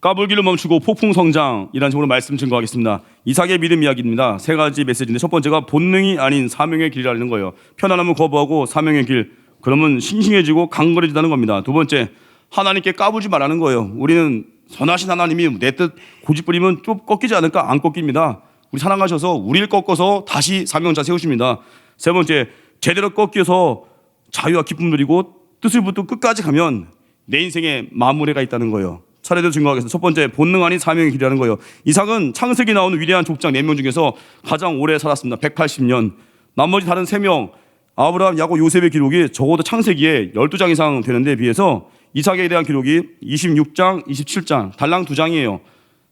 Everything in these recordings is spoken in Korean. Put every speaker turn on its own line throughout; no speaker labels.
까불기를 멈추고 폭풍 성장이라는 식으로 말씀 증거하겠습니다. 이삭의 믿음 이야기입니다. 세 가지 메시지인데 첫 번째가 본능이 아닌 사명의 길이라는 거예요. 편안함을 거부하고 사명의 길. 그러면 싱싱해지고 강건해진다는 겁니다. 두 번째, 하나님께 까불지 말라는 거예요. 우리는 선하신 하나님이 내 뜻 고집부리면 좀 꺾이지 않을까? 안 꺾입니다. 우리 사랑하셔서 우리를 꺾어서 다시 사명자 세우십니다. 세 번째, 제대로 꺾여서 자유와 기쁨 누리고 뜻을 붙들고 끝까지 가면 내 인생에 마무리가 있다는 거예요. 차례대로 증거하겠습니다. 첫 번째, 본능 아닌 사명의 길이라는 거예요. 이삭은 창세기 나오는 위대한 족장 4명 중에서 가장 오래 살았습니다. 180년. 나머지 다른 3명, 아브라함, 야곱, 요셉의 기록이 적어도 창세기에 12장 이상 되는데 비해서 이삭에 대한 기록이 26장, 27장, 달랑 2장이에요.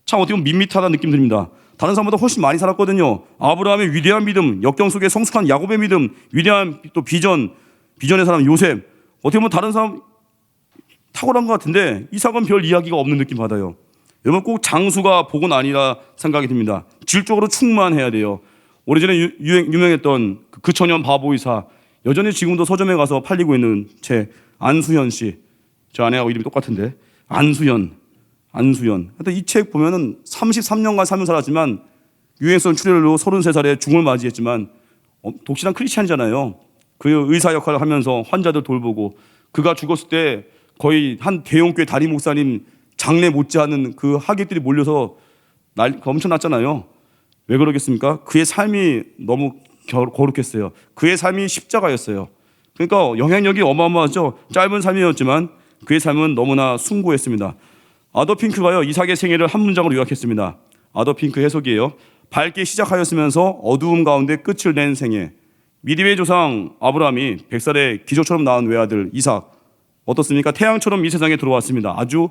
참 어떻게 보면 밋밋하다는 느낌 듭니다. 다른 사람보다 훨씬 많이 살았거든요. 아브라함의 위대한 믿음, 역경 속에 성숙한 야곱의 믿음, 위대한 또 비전의 사람 요셉. 어떻게 보면 다른 사람 탁월한 것 같은데 이삭은 별 이야기가 없는 느낌 받아요. 여러분 꼭 장수가 복은 아니라 생각이 듭니다. 질적으로 충만해야 돼요. 오래전에 유명했던 그 처녀 바보이사, 여전히 지금도 서점에 가서 팔리고 있는 제 안수현 씨. 저 아내하고 이름이 똑같은데 안수현. 하여튼 이 책 보면은 33년간 살면 살았지만 유행성 출혈로 33살에 죽음을 맞이했지만 독실한 크리스찬이잖아요. 그 의사 역할을 하면서 환자들 돌보고 그가 죽었을 때 거의 한 대형교회 다리 목사님 장례 못지않은 그 하객들이 몰려서 엄청났잖아요. 왜 그러겠습니까? 그의 삶이 너무 거룩했어요. 그의 삶이 십자가였어요. 그러니까 영향력이 어마어마하죠. 짧은 삶이었지만 그의 삶은 너무나 숭고했습니다. 아더 핑크가요, 이삭의 생애를 한 문장으로 요약했습니다. 아더 핑크 해석이에요. 밝게 시작하였으면서 어두움 가운데 끝을 낸 생애. 믿음의 조상 아브라함이 100살에 기적처럼 낳은 외아들 이삭. 어떻습니까? 태양처럼 이 세상에 들어왔습니다. 아주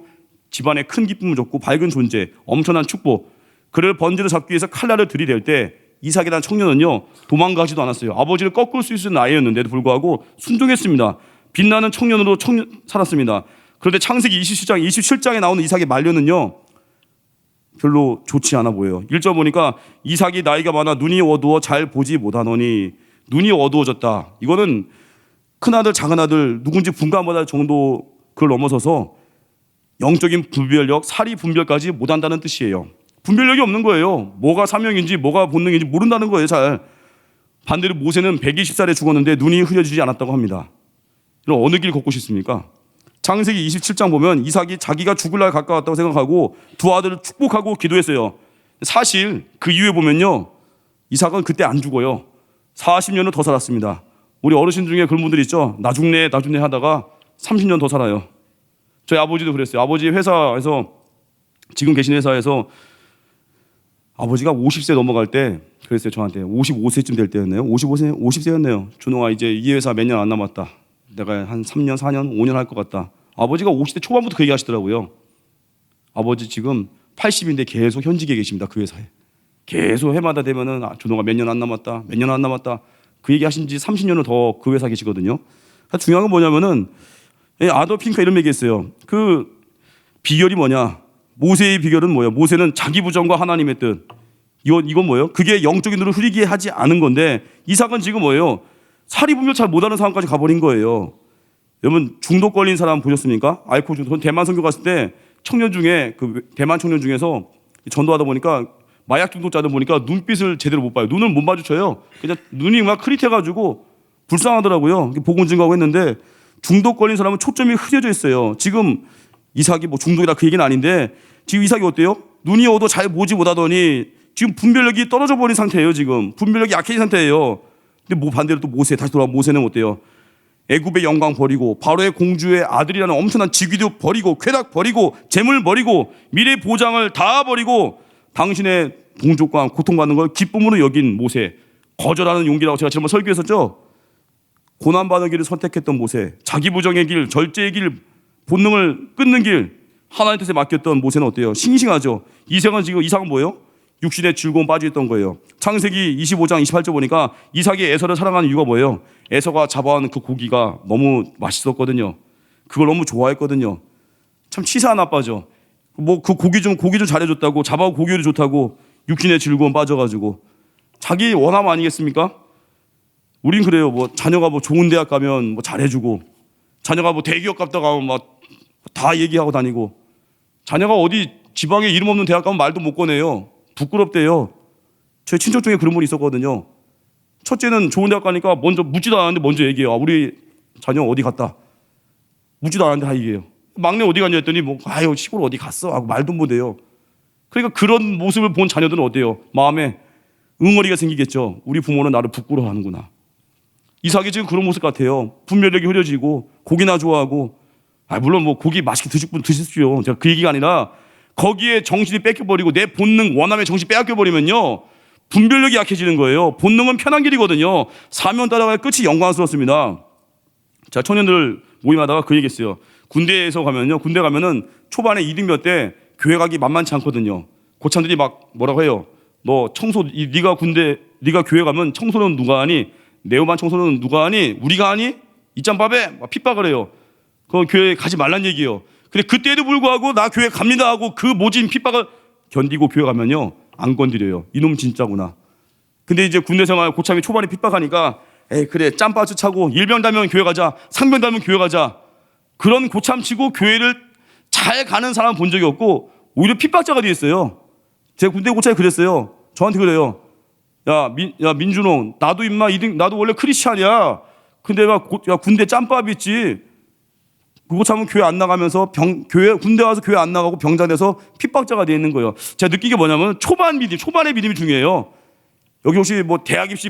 집안에 큰 기쁨을 줬고 밝은 존재, 엄청난 축복. 그를 번지로 잡기 위해서 칼날을 들이댈 때 이삭이라는 청년은요, 도망가지도 않았어요. 아버지를 꺾을 수 있는 아이였는데도 불구하고 순종했습니다. 빛나는 청년으로 살았습니다. 그런데 창세기 27장, 27장에 나오는 이삭의 말년은요, 별로 좋지 않아 보여요. 1절 보니까 이삭이 나이가 많아 눈이 어두워 잘 보지 못하노니. 눈이 어두워졌다. 이거는 큰아들, 작은아들 누군지 분간 못할 정도 그걸 넘어서서 영적인 분별력, 사리 분별까지 못한다는 뜻이에요. 분별력이 없는 거예요. 뭐가 사명인지 뭐가 본능인지 모른다는 거예요. 잘. 반대로 모세는 120살에 죽었는데 눈이 흐려지지 않았다고 합니다. 그럼 어느 길 걷고 싶습니까? 창세기 27장 보면 이삭이 자기가 죽을 날 가까웠다고 생각하고 두 아들을 축복하고 기도했어요. 사실 그 이후에 보면요, 이삭은 그때 안 죽어요. 40년을 더 살았습니다. 우리 어르신 중에 그런 분들 있죠. 나 죽네 하다가 30년 더 살아요. 저희 아버지도 그랬어요. 아버지 회사에서, 지금 계신 회사에서 아버지가 50세 넘어갈 때 그랬어요. 저한테 55세쯤 될 때였네요. 50세였네요. 준홍아, 이제 이 회사 몇 년 안 남았다. 내가 한 3년, 4년, 5년 할 것 같다. 아버지가 50대 초반부터 그 얘기 하시더라고요. 아버지 지금 80인데 계속 현직에 계십니다. 그 회사에. 계속 해마다 되면은 준홍아 몇 년 안 남았다. 몇 년 안 남았다. 그 얘기 하신 지 30년을 더 그 회사 계시거든요. 중요한 건 뭐냐면은 아더 핑크 이런 얘기했어요. 그 비결이 뭐냐? 모세의 비결은 뭐예요? 모세는 자기 부정과 하나님의 뜻. 이건 뭐예요? 그게 영적인 눈을 흐리게 하지 않은 건데 이삭은 지금 뭐예요? 사리 분별 잘 못하는 상황까지 가버린 거예요. 여러분 중독 걸린 사람 보셨습니까? 알코올 중독. 대만 선교 갔을 때 청년 중에 그 대만 청년 중에서 전도하다 보니까 마약 중독자들 보니까 눈빛을 제대로 못 봐요. 눈을 못 마주쳐요. 그냥 눈이 막 흐릿해가지고 불쌍하더라고요. 복음 증거하고 했는데 중독 걸린 사람은 초점이 흐려져 있어요. 지금 이삭이 뭐 중독이다 그 얘기는 아닌데 지금 이삭이 어때요? 눈이 어두워 잘 보지 못하더니 지금 분별력이 떨어져 버린 상태예요. 지금 분별력이 약해진 상태예요. 근데 뭐 반대로 또 모세 다시 돌아온 모세는 어때요? 애굽의 영광 버리고 바로의 공주의 아들이라는 엄청난 직위도 버리고 쾌락 버리고 재물 버리고 미래 보장을 다 버리고 당신의 동족과 고통받는 걸 기쁨으로 여긴 모세. 거절하는 용기라고 제가 지난번 설교했었죠. 고난받는 길을 선택했던 모세. 자기 부정의 길, 절제의 길, 본능을 끊는 길, 하나님 뜻에 맡겼던 모세는 어때요? 싱싱하죠. 이삭은 뭐예요? 육신의 즐거움 빠져있던 거예요. 창세기 25장 28절 보니까 이삭이 에서를 사랑하는 이유가 뭐예요? 에서가 잡아온 그 고기가 너무 맛있었거든요. 그걸 너무 좋아했거든요. 참 치사한 아빠죠. 뭐 그 고기 좀 잘해줬다고, 잡아온 고기 요리 좋다고 육신의 즐거움 빠져가지고 자기 원함 아니겠습니까? 우린 그래요. 뭐 자녀가 뭐 좋은 대학 가면 뭐 잘해주고, 자녀가 뭐 대기업 갔다 가면 막 다 얘기하고 다니고, 자녀가 어디 지방에 이름 없는 대학 가면 말도 못 꺼내요. 부끄럽대요. 제 친척 중에 그런 분이 있었거든요. 첫째는 좋은 대학 가니까 먼저 묻지도 않았는데 먼저 얘기해요. 우리 자녀 어디 갔다. 묻지도 않았는데 다 얘기해요. 막내 어디 갔냐 했더니 뭐 아유 시골 어디 갔어 하고 말도 못해요. 그러니까 그런 모습을 본 자녀들은 어때요? 마음에 응어리가 생기겠죠. 우리 부모는 나를 부끄러워하는구나. 이삭이 지금 그런 모습 같아요. 분별력이 흐려지고 고기나 좋아하고 물론 뭐 고기 맛있게 드실 분 드십시오. 제가 그 얘기가 아니라 거기에 정신이 뺏겨버리고 내 본능 원함의 정신이 빼앗겨버리면요. 분별력이 약해지는 거예요. 본능은 편한 길이거든요. 사명 따라가야 끝이 영광스럽습니다. 자, 청년들 모임하다가 그 얘기했어요. 군대에서 가면요. 군대 가면은 초반에 2등병 때 교회 가기 만만치 않거든요. 고참들이 막 뭐라고 해요. 너 네가 교회 가면 청소는 누가 하니? 네오만 청소는 누가 하니? 우리가 하니? 이짬밥에 막 핍박을 해요. 그 교회 가지 말란 얘기예요. 근데 그때에도 불구하고 나 교회 갑니다 하고 그 모진 핍박을 견디고 교회 가면요. 안 건드려요. 이놈 진짜구나. 근데 이제 군대 생활 고참이 초반에 핍박하니까 에이 그래 짬바스 차고 일병 달면 교회 가자 상병 달면 교회 가자 그런 고참치고 교회를 잘 가는 사람 본 적이 없고 오히려 핍박자가 되어 있어요. 제가 군대 고참이 그랬어요. 저한테 그래요. 야 민준홍 나도 임마 나도 원래 크리스찬이야. 근데 막 군대 짬밥 있지. 그 고참은 교회 안 나가면서 군대 와서 교회 안 나가고 병장돼서 핍박자가 되어 있는 거예요. 제가 느낀 게 뭐냐면 초반의 믿음이 중요해요. 여기 혹시 뭐 대학 입시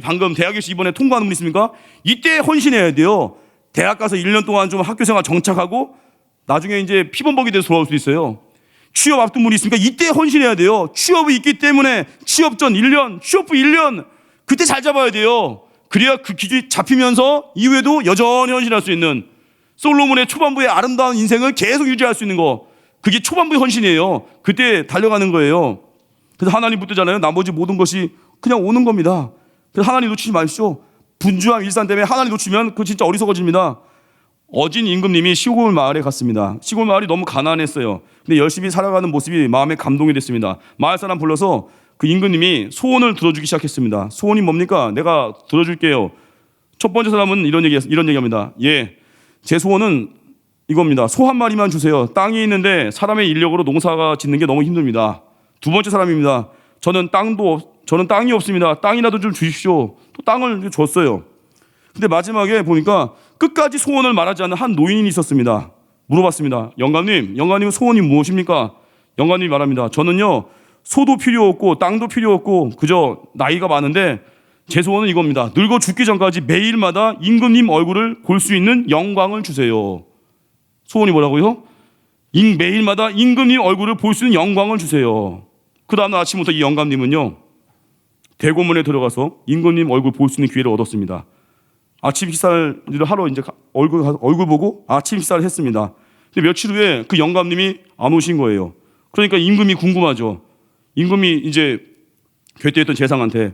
이번에 통과하는 분 있습니까? 이때 헌신해야 돼요. 대학 가서 1년 동안 좀 학교 생활 정착하고 나중에 이제 피범벅이 돼서 돌아올 수 있어요. 취업 앞둔 분이 있으니까 이때 헌신해야 돼요. 취업이 있기 때문에 취업 전 1년, 취업 후 1년 그때 잘 잡아야 돼요. 그래야 그 기준이 잡히면서 이후에도 여전히 헌신할 수 있는 솔로몬의 초반부의 아름다운 인생을 계속 유지할 수 있는 거 그게 초반부의 헌신이에요. 그때 달려가는 거예요. 그래서 하나님 붙들잖아요. 나머지 모든 것이 그냥 오는 겁니다. 그래서 하나님 놓치지 마십시오. 분주한 일산 때문에 하나님 놓치면 그거 진짜 어리석어집니다. 어진 임금님이 시골 마을에 갔습니다. 시골 마을이 너무 가난했어요. 근데 열심히 살아가는 모습이 마음에 감동이 됐습니다. 마을 사람 불러서 그 임금님이 소원을 들어주기 시작했습니다. 소원이 뭡니까? 내가 들어줄게요. 첫 번째 사람은 이런 얘기합니다. 예, 제 소원은 이겁니다. 소 한 마리만 주세요. 땅이 있는데 사람의 인력으로 농사가 짓는 게 너무 힘듭니다. 두 번째 사람입니다. 저는 땅이 없습니다. 땅이라도 좀 주십시오. 또 땅을 줬어요. 근데 마지막에 보니까 끝까지 소원을 말하지 않는 한 노인이 있었습니다. 물어봤습니다. 영감님은 소원이 무엇입니까? 영감님이 말합니다. 저는요 소도 필요 없고 땅도 필요 없고 그저 나이가 많은데 제 소원은 이겁니다. 늙어 죽기 전까지 매일마다 임금님 얼굴을 볼 수 있는 영광을 주세요. 소원이 뭐라고요? 매일마다 임금님 얼굴을 볼 수 있는 영광을 주세요. 그 다음날 아침부터 이 영감님은요 대궐문에 들어가서 임금님 얼굴 볼 수 있는 기회를 얻었습니다. 아침 식사를 하러 이제 얼굴 보고 아침 식사를 했습니다. 근데 며칠 후에 그 영감님이 안 오신 거예요. 그러니까 임금이 궁금하죠. 임금이 이제 괴때했던 재상한테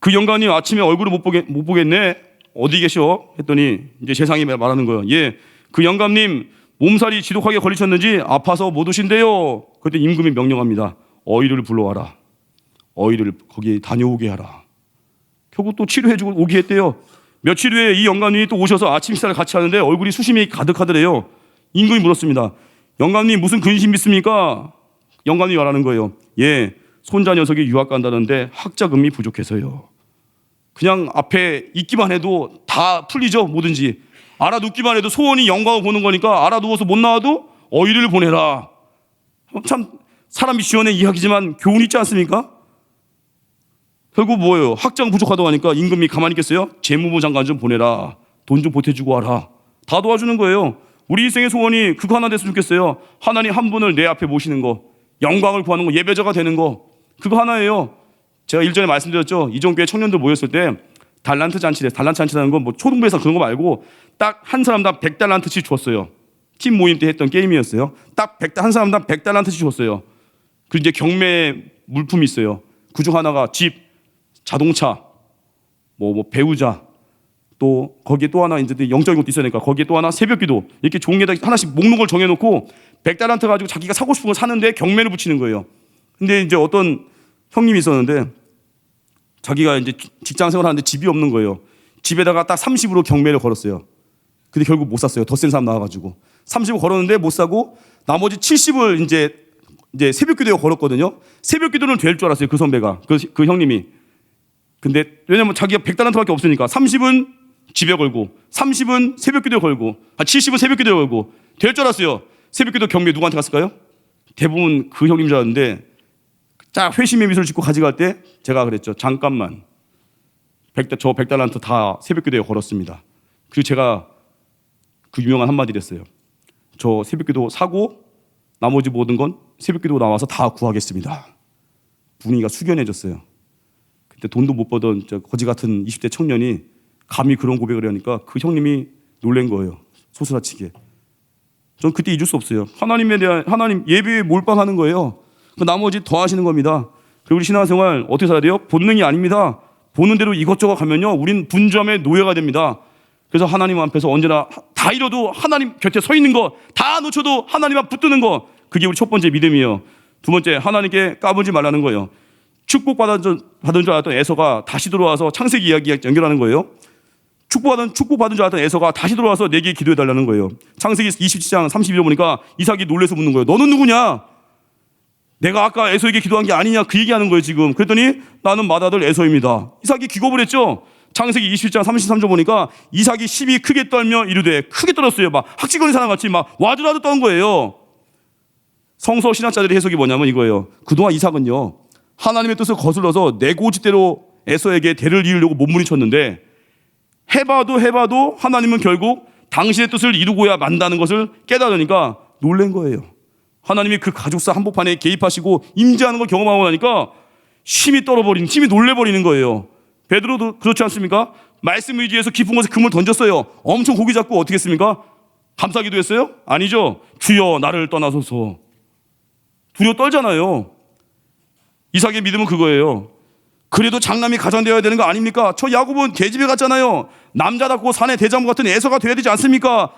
그 영감님 아침에 얼굴을 못 보겠네. 어디 계셔? 했더니 이제 재상이 말하는 거예요. 예, 그 영감님 몸살이 지독하게 걸리셨는지 아파서 못 오신대요. 그때 임금이 명령합니다. 어이를 불러와라. 어이를 거기에 다녀오게 하라. 결국 또 치료해주고 오게 했대요. 며칠 후에 이 영감님이 또 오셔서 아침 식사를 같이 하는데 얼굴이 수심이 가득하더래요. 임금이 물었습니다. 영감님 무슨 근심 있습니까? 영감님이 말하는 거예요. 예, 손자 녀석이 유학 간다는데 학자금이 부족해서요. 그냥 앞에 있기만 해도 다 풀리죠. 뭐든지 알아눕기만 해도 소원이 영광을 보는 거니까 알아누워서 못 나와도 어이를 보내라. 참 사람이 지어낸 이야기지만 교훈이 있지 않습니까? 결국 뭐예요? 학장 부족하다고 하니까 임금이 가만히 있겠어요? 재무부 장관 좀 보내라. 돈 좀 보태주고 와라. 다 도와주는 거예요. 우리 인생의 소원이 그거 하나 됐으면 좋겠어요. 하나님 한 분을 내 앞에 모시는 거, 영광을 구하는 거, 예배자가 되는 거, 그거 하나예요. 제가 일전에 말씀드렸죠. 이종교회 청년들 모였을 때 달란트 잔치래. 달란트 잔치라는 건 뭐 초등부에서 그런 거 말고 딱 한 사람당 100달란트씩 줬어요. 팀 모임 때 했던 게임이었어요. 딱 한 사람당 100달란트씩 줬어요. 그리고 이제 경매 물품이 있어요. 그중 하나가 집, 자동차, 뭐 배우자, 또 거기에 또 하나 이제 영적인 것도 있어야 되니까 거기에 또 하나 새벽기도 이렇게 종이에다 하나씩 목록을 정해놓고 100달란트 가지고 자기가 사고 싶은 걸 사는데 경매를 붙이는 거예요. 근데 이제 어떤 형님이 있었는데 자기가 이제 직장 생활하는데 집이 없는 거예요. 집에다가 딱 30으로 경매를 걸었어요. 근데 결국 못 샀어요. 더 센 사람 나와가지고 30을 걸었는데 못 사고 나머지 70을 이제 이제 새벽기도에 걸었거든요. 새벽기도는 될 줄 알았어요. 그 선배가, 그 형님이. 근데 왜냐면 자기가 100달란트밖에 없으니까 30은 집에 걸고 30은 새벽기도에 걸고 70은 새벽기도에 걸고 될 줄 알았어요. 새벽기도 경비에 누구한테 갔을까요? 대부분 그 형님 줄 알았는데 딱 회심의 미소를 짓고 가져갈 때 제가 그랬죠. 잠깐만. 저 100달란트 다 새벽기도에 걸었습니다. 그리고 제가 그 유명한 한마디를 했어요. 저 새벽기도 사고 나머지 모든 건 새벽기도 나와서 다 구하겠습니다. 분위기가 숙연해졌어요. 그때 돈도 못 벌던 거지 같은 20대 청년이 감히 그런 고백을 하니까 그 형님이 놀란 거예요. 소스라치게. 전 그때 잊을 수 없어요. 하나님에 대한, 하나님 예배에 몰빵하는 거예요. 그 나머지 더 하시는 겁니다. 그리고 우리 신앙생활 어떻게 살아야 돼요? 본능이 아닙니다. 보는 대로 이것저것 가면요, 우린 분주함의 노예가 됩니다. 그래서 하나님 앞에서 언제나 다 잃어도 하나님 곁에 서 있는 거, 다 놓쳐도 하나님 앞 붙드는 거, 그게 우리 첫 번째 믿음이에요. 두 번째, 하나님께 까불지 말라는 거예요. 축복받은 줄 알았던 에서가 다시 들어와서 창세기 이야기 연결하는 거예요. 축복받은 줄 알았던 에서가 다시 들어와서 내게 기도해달라는 거예요. 창세기 27장 32절 보니까 이삭이 놀라서 묻는 거예요. 너는 누구냐? 내가 아까 에서에게 기도한 게 아니냐? 그 얘기하는 거예요 지금. 그랬더니 나는 맏아들 에서입니다. 이삭이 기겁을 했죠. 창세기 27장 33절 보니까 이삭이 심히 크게 떨며 이르되, 크게 떨었어요. 막 학지거리 사람같이 막 와드라드 떤 거예요. 성서 신학자들의 해석이 뭐냐면 이거예요. 그동안 이삭은요, 하나님의 뜻을 거슬러서 내 고집대로 에서에게 대를 이으려고 몸부림쳤는데 해봐도 하나님은 결국 당신의 뜻을 이루고야 만다는 것을 깨달으니까 놀란 거예요. 하나님이 그 가족사 한복판에 개입하시고 임재하는 걸 경험하고 나니까 힘이 놀래버리는 거예요. 베드로도 그렇지 않습니까? 말씀 의지해서 깊은 곳에 금을 던졌어요. 엄청 고기 잡고 어떻게 했습니까? 감사기도 했어요? 아니죠. 주여 나를 떠나소서. 두려워 떨잖아요. 이삭의 믿음은 그거예요. 그래도 장남이 가장되어야 되는 거 아닙니까? 저 야곱은 계집애 같잖아요. 남자답고 사내 대장부 같은 에서가 돼야 되지 않습니까?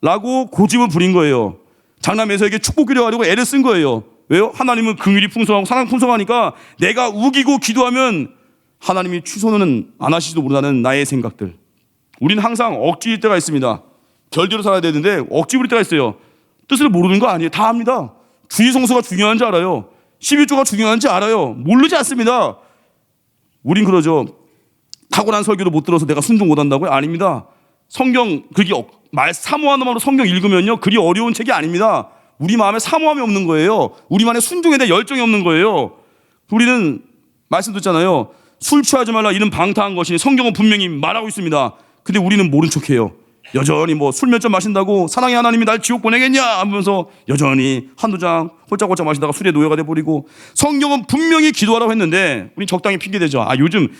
라고 고집을 부린 거예요. 장남 에서에게 축복기를 하려고 애를 쓴 거예요. 왜요? 하나님은 긍휼이 풍성하고 사랑 풍성하니까 내가 우기고 기도하면 하나님이 취소는 안 하시지도 모른다는 나의 생각들. 우리는 항상 억지일 때가 있습니다. 결대로 살아야 되는데 억지 부릴 때가 있어요. 뜻을 모르는 거 아니에요. 다 압니다. 주의성수가 중요한지 알아요. 11조가 중요한지 알아요. 모르지 않습니다. 우린 그러죠. 탁월한 설교도 못 들어서 내가 순종 못 한다고요? 아닙니다. 성경, 그게 사모하는 마음으로 성경 읽으면요, 그리 어려운 책이 아닙니다. 우리 마음에 사모함이 없는 거예요. 우리만의 순종에 대한 열정이 없는 거예요. 우리는 말씀 듣잖아요. 술 취하지 말라, 이는 방탕한 것이니 성경은 분명히 말하고 있습니다. 근데 우리는 모른 척해요. 여전히 술 몇 잔 마신다고 사랑의 하나님이 날 지옥 보내겠냐 하면서 여전히 한두 잔 홀짝홀짝 마시다가 술의 노예가 돼버리고, 성경은 분명히 기도하라고 했는데 우리 적당히 핑계대죠. 요즘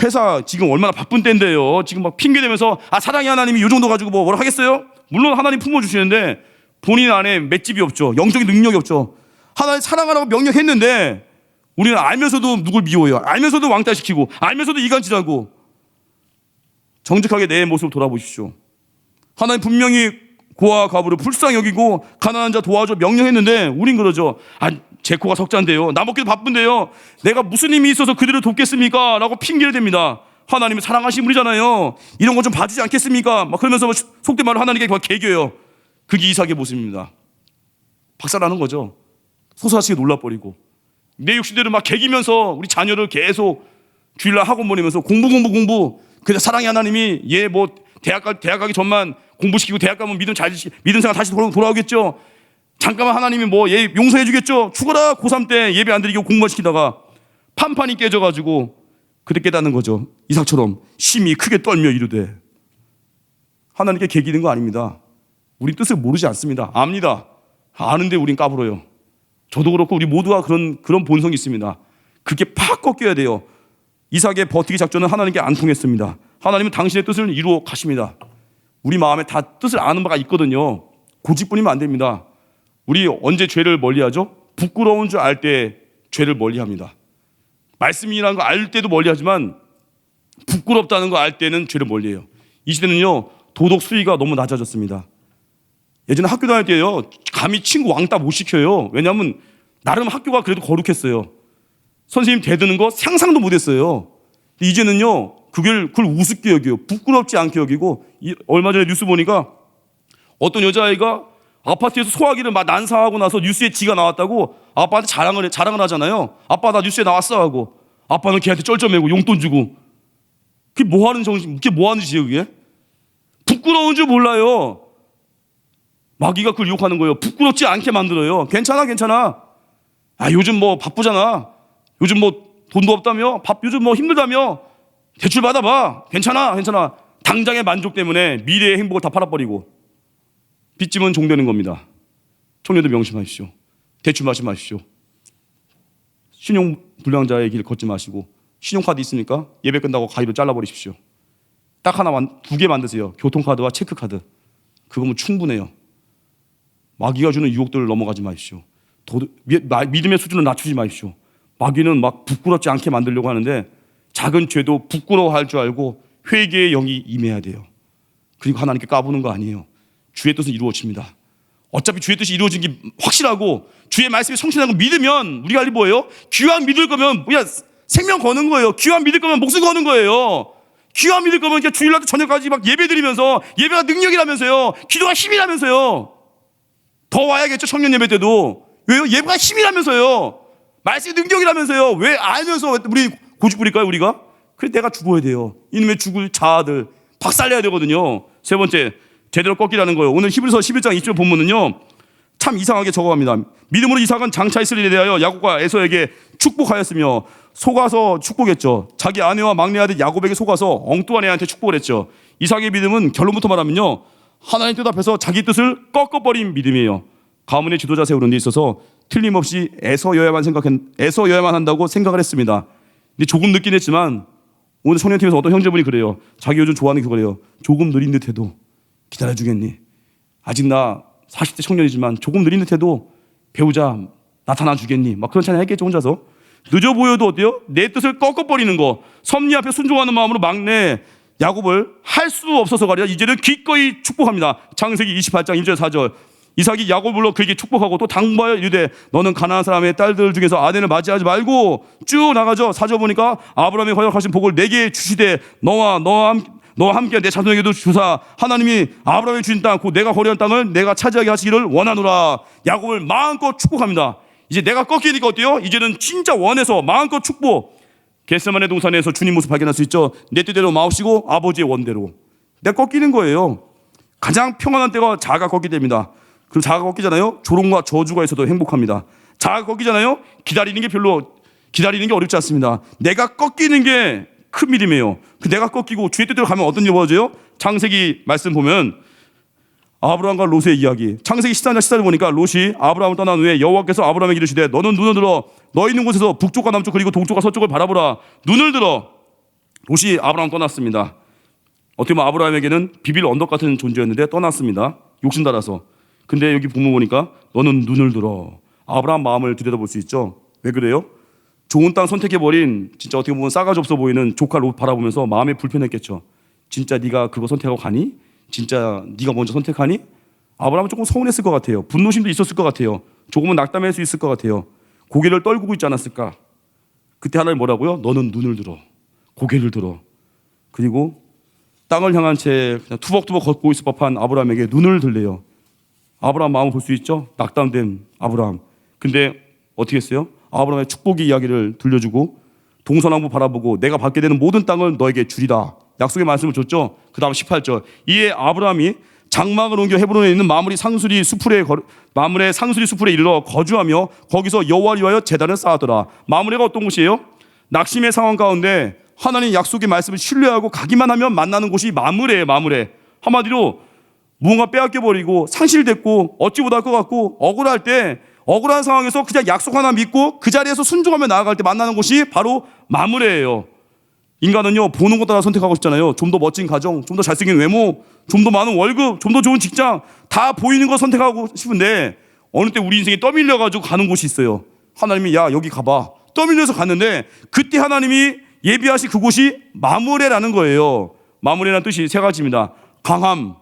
회사 지금 얼마나 바쁜 때인데요. 지금 막 핑계대면서 사랑의 하나님이 이 정도 가지고 뭐라 하겠어요? 물론 하나님 품어주시는데 본인 안에 맷집이 없죠. 영적인 능력이 없죠. 하나님 사랑하라고 명령했는데 우리는 알면서도 누굴 미워해요. 알면서도 왕따시키고 알면서도 이간질하고. 정직하게 내 모습을 돌아보십시오. 하나님 분명히 고아와 과부를 불쌍히 여기고 가난한 자 도와줘 명령했는데 우린 그러죠. 제 코가 석자인데요. 나 먹기도 바쁜데요. 내가 무슨 힘이 있어서 그들을 돕겠습니까? 라고 핑계를 댑니다. 하나님은 사랑하신 분이잖아요. 이런 거 좀 봐주지 않겠습니까? 막 그러면서 속된 말로 하나님께 개겨요. 그게 이삭의 모습입니다. 박살나는 거죠. 소사시게 놀라버리고 내 욕심대로 막 개기면서 우리 자녀를 계속 주일날 학원 보내면서 공부. 그래서 사랑의 하나님이 얘 대학 가기 전만 공부시키고 대학 가면 믿음 생활 다시 돌아오겠죠. 잠깐만 하나님이 얘 용서해 주겠죠. 죽어라. 고3 때 예배 안 드리고 공부만 시키다가 판판이 깨져가지고 그때 깨닫는 거죠. 이삭처럼 심히 크게 떨며 이르되. 하나님께 개기는 거 아닙니다. 우리 뜻을 모르지 않습니다. 압니다. 아는데 우린 까불어요. 저도 그렇고 우리 모두가 그런 본성이 있습니다. 그게 팍 꺾여야 돼요. 이삭의 버티기 작전은 하나님께 안 통했습니다. 하나님은 당신의 뜻을 이루어 가십니다. 우리 마음에 다 뜻을 아는 바가 있거든요. 고집뿐이면 안 됩니다. 우리 언제 죄를 멀리하죠? 부끄러운 줄 알 때 죄를 멀리합니다. 말씀이라는 거 알 때도 멀리하지만 부끄럽다는 거 알 때는 죄를 멀리해요. 이 시대는요, 도덕 수위가 너무 낮아졌습니다. 예전에 학교 다닐 때요, 감히 친구 왕따 못 시켜요. 왜냐하면 나름 학교가 그래도 거룩했어요. 선생님 대드는 거 상상도 못했어요. 이제는요, 그걸 우습게 여겨요. 부끄럽지 않게 여기고. 얼마 전에 뉴스 보니까 어떤 여자아이가 아파트에서 소화기를 막 난사하고 나서 뉴스에 지가 나왔다고 아빠한테 자랑을 하잖아요. 아빠 나 뉴스에 나왔어 하고. 아빠는 걔한테 쩔쩔매고 용돈 주고. 그게 뭐 하는 정신, 그게 뭐 하는 짓이에요, 그게? 부끄러운 줄 몰라요. 마귀가 그걸 유혹하는 거예요. 부끄럽지 않게 만들어요. 괜찮아, 괜찮아. 아, 요즘 뭐 바쁘잖아. 요즘 뭐 돈도 없다며? 요즘 뭐 힘들다며? 대출 받아봐. 괜찮아, 괜찮아. 당장의 만족 때문에 미래의 행복을 다 팔아버리고 빚짐은 종되는 겁니다. 청년들 명심하십시오. 대출 마지 마십시오. 신용불량자의 길 걷지 마시고 신용카드 있습니까? 예배 끝나고 가위로 잘라버리십시오. 딱 하나, 2개 만드세요. 교통카드와 체크카드. 그거면 충분해요. 마귀가 주는 유혹들을 넘어가지 마십시오. 믿음의 수준을 낮추지 마십시오. 마귀는 막 부끄럽지 않게 만들려고 하는데 작은 죄도 부끄러워할 줄 알고 회개의 영이 임해야 돼요. 그리고 하나님께 까부는 거 아니에요. 주의 뜻은 이루어집니다. 어차피 주의 뜻이 이루어진 게 확실하고 주의 말씀이 성취되는 거 믿으면 우리가 할 일이 뭐예요? 귀한 믿을 거면 그냥 생명 거는 거예요. 귀한 믿을 거면 목숨 거는 거예요. 귀한 믿을 거면 그냥 주일날 저녁까지 막 예배 드리면서 예배가 능력이라면서요. 기도가 힘이라면서요. 더 와야겠죠, 청년 예배 때도. 왜요? 예배가 힘이라면서요. 말씀이 능력이라면서요. 왜 알면서 우리 고집 부릴까요, 우리가? 그래, 내가 죽어야 돼요. 이놈의 죽을 자아들 박살내야 되거든요. 세 번째, 제대로 꺾이라는 거예요. 오늘 히브리서 11장 20절 본문은요, 참 이상하게 적어갑니다. 믿음으로 이삭은 장차 있을 일에 대하여 야곱과 에서에게 축복하였으며 속아서 축복했죠. 자기 아내와 막내 아들 야곱에게 속아서 엉뚱한 애한테 축복을 했죠. 이삭의 믿음은 결론부터 말하면요, 하나님 뜻 앞에서 자기 뜻을 꺾어버린 믿음이에요. 가문의 지도자 세우는 데 있어서 틀림없이 애서여야만 한다고 생각을 했습니다. 근데 조금 늦긴 했지만 오늘 청년팀에서 어떤 형제분이 그래요. 자기 요즘 좋아하는 그거래요. 조금 느린 듯해도 기다려주겠니? 아직 나 40대 청년이지만 조금 느린 듯해도 배우자 나타나 주겠니? 막 그런 찬양 했겠죠, 혼자서. 늦어 보여도 어때요? 내 뜻을 꺾어버리는 거. 섭리 앞에 순종하는 마음으로 막내 야곱을 할 수 없어서가 아니라 이제는 기꺼이 축복합니다. 창세기 28장 1절 4절. 이삭이 야곱을 불러 그에게 축복하고 또 당부하여 이르되 너는 가나안 사람의 딸들 중에서 아내를 맞이하지 말고 쭉 나가죠. 4절 보니까 아브라함이 허락하신 복을 내게 주시되 너와 함께 내 자손에게도 주사 하나님이 아브라함이 주신 땅 곧 내가 거류한 땅을 내가 차지하게 하시기를 원하노라. 야곱을 마음껏 축복합니다. 이제 내가 꺾이니까 어때요? 이제는 진짜 원해서 마음껏 축복. 겟세마네 동산에서 주님 모습 발견할 수 있죠. 내 뜻대로 마옵시고 아버지의 원대로. 내가 꺾이는 거예요. 가장 평안한 때가 자아가 꺾기 됩니다. 그리고 자아가 꺾이잖아요. 조롱과 저주가 있어도 행복합니다. 자아가 꺾이잖아요. 기다리는 게 어렵지 않습니다. 내가 꺾이는 게 큰 믿음이에요. 내가 꺾이고 주의 뜻대로 가면 어떤 일이 벌어져요? 창세기 말씀 보면 아브라함과 롯의 이야기. 창세기 14장 14절 보니까 롯이 아브라함을 떠난 후에 여호와께서 아브라함에게 이르시되 너는 눈을 들어 너 있는 곳에서 북쪽과 남쪽 그리고 동쪽과 서쪽을 바라보라. 눈을 들어. 롯이 아브라함 떠났습니다. 어떻게 보면 아브라함에게는 비빌 언덕 같은 존재였는데 떠났습니다. 욕심 달아서. 근데 여기 본문 보니까 너는 눈을 들어. 아브라함 마음을 들여다볼 수 있죠. 왜 그래요? 좋은 땅 선택해버린 진짜 어떻게 보면 싸가지 없어 보이는 조카 롯 바라보면서 마음이 불편했겠죠. 진짜 네가 그거 선택하고 가니? 진짜 네가 먼저 선택하니? 아브라함은 조금 서운했을 것 같아요. 분노심도 있었을 것 같아요. 조금은 낙담할 수 있을 것 같아요. 고개를 떨구고 있지 않았을까? 그때 하나님 뭐라고요? 너는 눈을 들어. 고개를 들어. 그리고 땅을 향한 채 그냥 투벅투벅 걷고 있을 법한 아브라함에게 눈을 들래요. 아브라함 마음을 볼 수 있죠? 낙담된 아브라함. 근데 어떻게 했어요? 아브라함의 축복의 이야기를 들려주고 동서남북 바라보고 내가 받게 되는 모든 땅을 너에게 주리라. 약속의 말씀을 줬죠. 그 다음 18절. 이에 아브라함이 장막을 옮겨 헤브론에 있는 마므레 상수리 수풀에 이르러 거주하며 거기서 여호와를 위하여 제단을 쌓았더라. 마므레가 어떤 곳이에요? 낙심의 상황 가운데 하나님 약속의 말씀을 신뢰하고 가기만 하면 만나는 곳이 마므레예요. 마므레. 한마디로 무언가 빼앗겨버리고 상실됐고 어찌 못할 것 같고 억울할 때 억울한 상황에서 그냥 약속 하나 믿고 그 자리에서 순종하며 나아갈 때 만나는 곳이 바로 마므레예요. 인간은요, 보는 것 따라 선택하고 싶잖아요. 좀 더 멋진 가정, 좀 더 잘생긴 외모, 좀 더 많은 월급, 좀 더 좋은 직장, 다 보이는 거 선택하고 싶은데 어느 때 우리 인생이 떠밀려가지고 가는 곳이 있어요. 하나님이 야 여기 가봐. 떠밀려서 갔는데 그때 하나님이 예비하신 그곳이 마므레라는 거예요. 마므레라는 뜻이 세 가지입니다. 강함,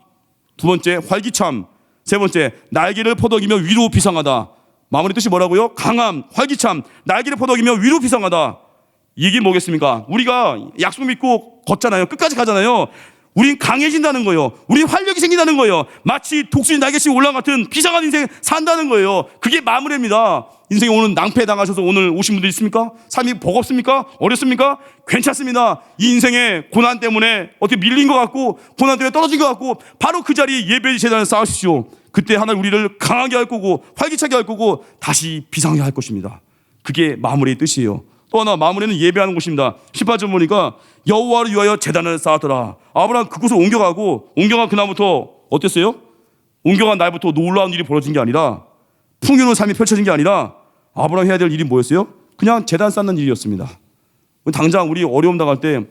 두 번째 활기참, 세 번째 날개를 퍼덕이며 위로 비상하다. 마므레 뜻이 뭐라고요? 강함, 활기참, 날개를 퍼덕이며 위로 비상하다. 이게 뭐겠습니까? 우리가 약속 믿고 걷잖아요. 끝까지 가잖아요. 우린 강해진다는 거예요. 우린 활력이 생긴다는 거예요. 마치 독수리 날개씩 올라간 같은 비상한 인생 산다는 거예요. 그게 마무리입니다. 인생에 오늘 낭패 당하셔서 오늘 오신 분들 있습니까? 삶이 버겁습니까? 어렵습니까? 괜찮습니다. 이 인생의 고난 때문에 어떻게 밀린 것 같고 고난 때문에 떨어진 것 같고 바로 그 자리에 예배 제단을 쌓으십시오. 그때 하나님 우리를 강하게 할 거고 활기차게 할 거고 다시 비상하게 할 것입니다. 그게 마무리의 뜻이에요. 또 하나 마무리는 예배하는 곳입니다. 18절 보니까 여호와를 위하여 제단을 쌓았더라. 아브라함 그곳을 옮겨가고 옮겨간 그날부터 어땠어요? 옮겨간 날부터 놀라운 일이 벌어진 게 아니라 풍요로운 삶이 펼쳐진 게 아니라 아브라함 해야 될 일이 뭐였어요? 그냥 제단 쌓는 일이었습니다. 당장 우리 어려움 당할 때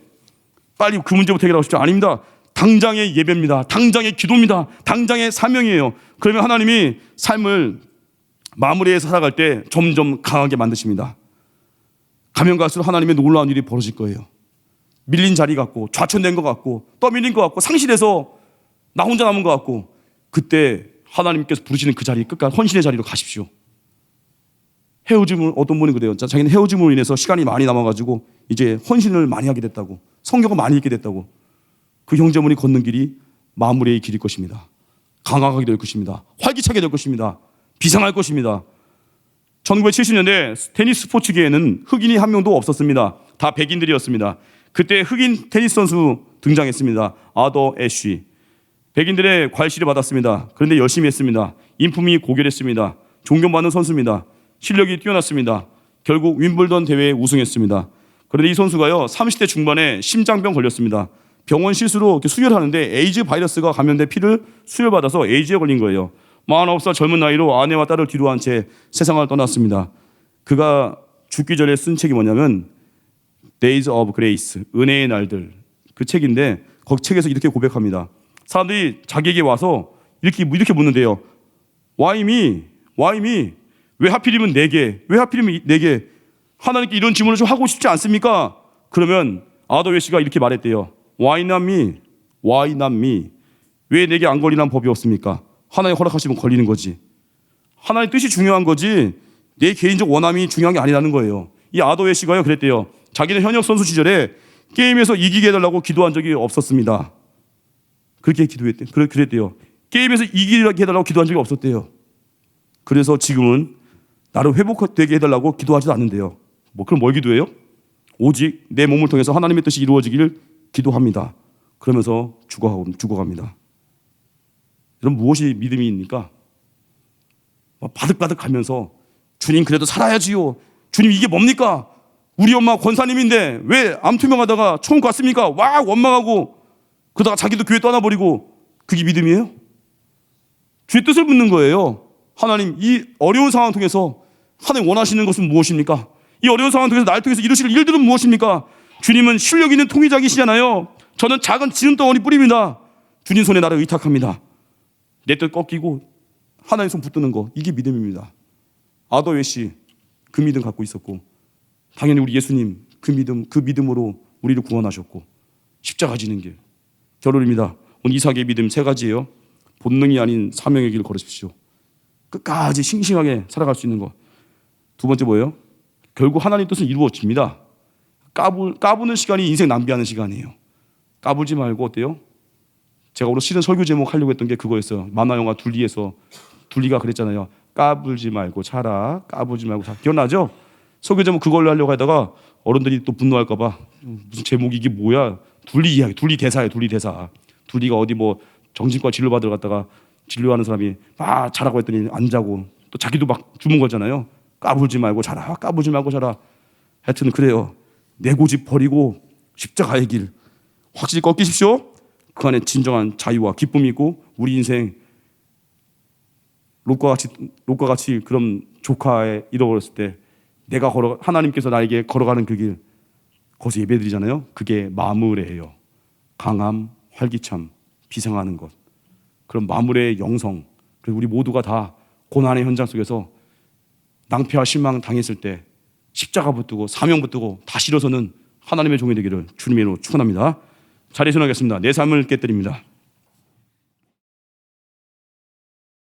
빨리 그 문제부터 해결하고 싶죠? 아닙니다. 당장의 예배입니다. 당장의 기도입니다. 당장의 사명이에요. 그러면 하나님이 삶을 마무리해 살아갈 때 점점 강하게 만드십니다. 가면 갈수록 하나님의 놀라운 일이 벌어질 거예요. 밀린 자리 같고 좌천된 것 같고 떠밀린 것 같고 상실해서 나 혼자 남은 것 같고 그때 하나님께서 부르시는 그 자리 끝까지 헌신의 자리로 가십시오. 헤어짐을 어떤 분이 그래요. 자기는 헤어짐으로 인해서 시간이 많이 남아가지고 이제 헌신을 많이 하게 됐다고 성경을 많이 읽게 됐다고 그 형제분이 걷는 길이 마무리의 길일 것입니다. 강하게 될 것입니다. 활기차게 될 것입니다. 비상할 것입니다. 1970년대 테니스 스포츠계에는 흑인이 한 명도 없었습니다. 다 백인들이었습니다. 그때 흑인 테니스 선수 등장했습니다. 아더 애쉬. 백인들의 괄시를 받았습니다. 그런데 열심히 했습니다. 인품이 고결했습니다. 존경받는 선수입니다. 실력이 뛰어났습니다. 결국 윈블던 대회에 우승했습니다. 그런데 이 선수가요 30대 중반에 심장병 걸렸습니다. 병원 실수로 수혈하는데 에이즈 바이러스가 감염된 피를 수혈받아서 에이즈에 걸린 거예요. 49살 젊은 나이로 아내와 딸을 뒤로한 채 세상을 떠났습니다. 그가 죽기 전에 쓴 책이 뭐냐면 Days of Grace, 은혜의 날들. 그 책인데 거기 책에서 이렇게 고백합니다. 사람들이 자기에게 와서 이렇게 묻는데요. Why me? Why me? 왜 하필이면 내게? 왜 하필이면 내게? 하나님께 이런 질문을 좀 하고 싶지 않습니까? 그러면 아더웨 씨가 이렇게 말했대요. Why not me? Why not me? 왜 내게 안 걸리는 법이 없습니까? 하나님 허락하시면 걸리는 거지. 하나님 뜻이 중요한 거지 내 개인적 원함이 중요한 게 아니라는 거예요. 이 아더웨 씨가요 그랬대요. 자기는 현역 선수 시절에 게임에서 이기게 해달라고 기도한 적이 없었습니다. 그렇게 그랬대요. 게임에서 이기게 해달라고 기도한 적이 없었대요. 그래서 지금은 나를 회복되게 해달라고 기도하지도 않는데요. 그럼 뭘 기도해요? 오직 내 몸을 통해서 하나님의 뜻이 이루어지기를 기도합니다. 그러면서 죽어갑니다. 여러분 무엇이 믿음입니까? 바득바득하면서 주님 그래도 살아야지요. 주님 이게 뭡니까? 우리 엄마 권사님인데 왜 암투명하다가 처음 갔습니까? 와 원망하고 그러다가 자기도 교회 떠나버리고 그게 믿음이에요? 주의 뜻을 묻는 거예요. 하나님 이 어려운 상황 통해서 하나님 원하시는 것은 무엇입니까? 이 어려운 상황 통해서 나를 통해서 이루실 일들은 무엇입니까? 주님은 실력 있는 통일자이시잖아요. 저는 작은 지름덩어리 뿌립니다. 주님 손에 나를 의탁합니다. 내 뜻 꺾이고 하나님 손 붙드는 거 이게 믿음입니다. 아더웨 씨 그 믿음 갖고 있었고 당연히 우리 예수님 그 믿음으로 우리를 구원하셨고 십자가 지는 길 결론입니다. 오늘 이삭의 믿음 세 가지예요. 본능이 아닌 사명의 길을 걸으십시오. 끝까지 싱싱하게 살아갈 수 있는 거. 두 번째 뭐예요? 결국 하나님 뜻은 이루어집니다. 까부는 시간이 인생 낭비하는 시간이에요. 까불지 말고 어때요? 제가 오늘 실은 설교 제목 하려고 했던 게 그거였어요. 만화 영화 둘리에서 둘리가 그랬잖아요. 까불지 말고 자라. 까불지 말고 자라. 기억나죠? 설교 제목 그걸로 하려고 하다가 어른들이 또 분노할까 봐 무슨 제목이 이게 뭐야? 둘리 이야기, 둘리 대사예요. 둘리 대사. 둘리가 어디 뭐 정신과 진료 받으러 갔다가 진료하는 사람이 막 자라고 했더니 안 자고 또 자기도 막 주문 걸잖아요. 까불지 말고 자라. 까불지 말고 자라. 하여튼 그래요. 내 고집 버리고 십자가의 길 확실히 꺾이십시오. 그 안에 진정한 자유와 기쁨이 있고 우리 인생 롯과 같이 그런 조카에 잃어버렸을 때 내가 하나님께서 나에게 걸어가는 그 길 거기서 예배드리잖아요. 그게 마무레예요. 강함, 활기참, 비상하는 것. 그런 마무레의 영성. 그리고 우리 모두가 다 고난의 현장 속에서 낭패와 실망 당했을 때 십자가 붙들고 사명 붙들고 다시 일어서는 하나님의 종이 되기를 주님의 이름으로 축원합니다. 자리에 서나겠습니다. 내 삶을 깨뜨립니다.